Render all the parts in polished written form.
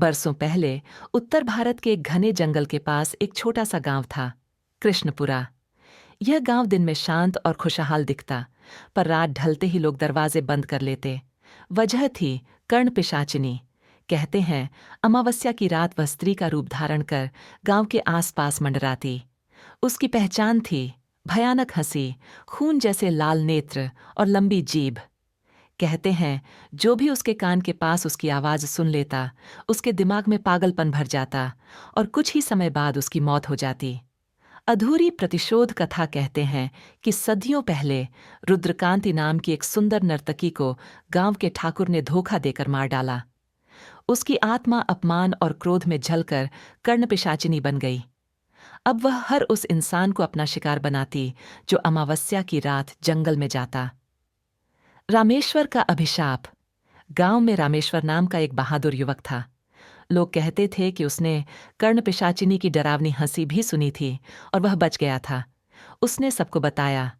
बरसों पहले उत्तर भारत के एक घने जंगल के पास एक छोटा सा गांव था, कृष्णपुरा। यह गांव दिन में शांत और खुशहाल दिखता, पर रात ढलते ही लोग दरवाजे बंद कर लेते। वजह थी कर्ण पिशाचिनी। कहते हैं अमावस्या की रात वह स्त्री का रूप धारण कर गांव के आसपास मंडराती। उसकी पहचान थी भयानक हंसी, खून जैसे लाल नेत्र और लंबी जीभ। कहते हैं जो भी उसके कान के पास उसकी आवाज सुन लेता, उसके दिमाग में पागलपन भर जाता और कुछ ही समय बाद उसकी मौत हो जाती। अधूरी प्रतिशोध कथा कहते हैं कि सदियों पहले रुद्रकांति नाम की एक सुंदर नर्तकी को गांव के ठाकुर ने धोखा देकर मार डाला। उसकी आत्मा अपमान और क्रोध में जलकर कर्ण पिशाचिनी बन गई। अब वह हर उस इंसान को अपना शिकार बनाती जो अमावस्या की रात जंगल में जाता। रामेश्वर का अभिशाप। गांव में रामेश्वर नाम का एक बहादुर युवक था। लोग कहते थे कि उसने कर्ण पिशाचिनी की डरावनी हंसी भी सुनी थी और वह बच गया था। उसने सबको बताया।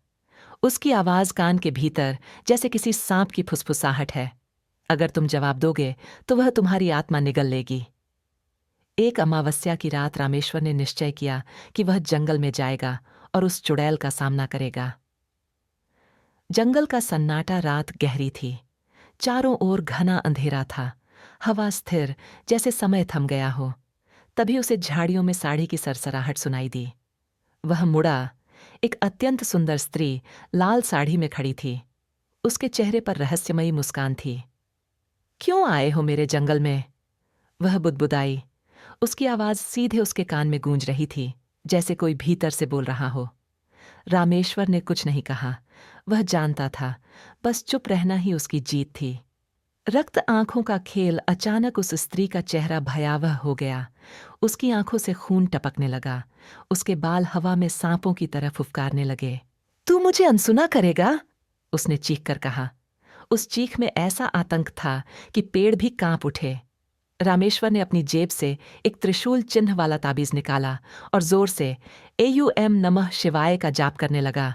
उसकी आवाज कान के भीतर जैसे किसी सांप की फुसफुसाहट है। अगर तुम जवाब दोगे तो वह तुम्हारी आत्मा निगल लेगी। एक अमावस्या की रात रामेश्वर ने निश्चय किया कि वह जंगल में जाएगा और उस चुड़ैल का सामना करेगा। जंगल का सन्नाटा रात गहरी थी। चारों ओर घना अंधेरा था। हवा स्थिर, जैसे समय थम गया हो। तभी उसे झाड़ियों में साड़ी की सरसराहट सुनाई दी। वह मुड़ा। एक अत्यंत सुंदर स्त्री लाल साड़ी में खड़ी थी। उसके चेहरे पर रहस्यमयी मुस्कान थी। क्यों आए हो मेरे जंगल में? वह बुदबुदाई। उसकी आवाज सीधे उसके कान में गूंज रही थी, जैसे कोई भीतर से बोल रहा हो। रामेश्वर ने कुछ नहीं कहा। वह जानता था बस चुप रहना ही उसकी जीत थी। रक्त आंखों का खेल अचानक उस स्त्री का चेहरा भयावह हो गया। उसकी आंखों से खून टपकने लगा। उसके बाल हवा में सांपों की तरह फुफकारने लगे। तू मुझे अनसुना करेगा? उसने चीख कर कहा। उस चीख में ऐसा आतंक था कि पेड़ भी कांप उठे। रामेश्वर ने अपनी जेब से एक त्रिशूल चिन्ह वाला ताबीज निकाला और जोर से एयूएम नमः शिवाय का जाप करने लगा।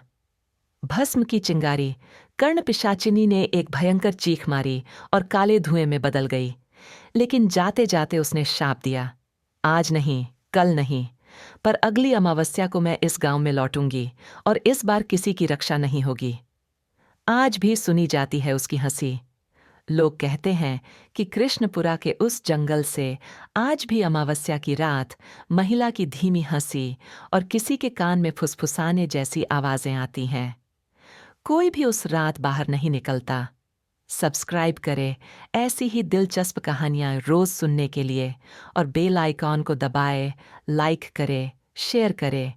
भस्म की चिंगारी। कर्ण पिशाचिनी ने एक भयंकर चीख मारी और काले धुएं में बदल गई। लेकिन जाते जाते उसने शाप दिया, आज नहीं, कल नहीं, पर अगली अमावस्या को मैं इस गांव में लौटूंगी और इस बार किसी की रक्षा नहीं होगी। आज भी सुनी जाती है उसकी हंसी। लोग कहते हैं कि कृष्णपुरा के उस जंगल से आज भी अमावस्या की रात महिला की धीमी हंसी और किसी के कान में फुसफुसाने जैसी आवाजें आती हैं। कोई भी उस रात बाहर नहीं निकलता। सब्सक्राइब करें ऐसी ही दिलचस्प कहानियां रोज सुनने के लिए और बेल आइकॉन को दबाएं, लाइक करें, शेयर करें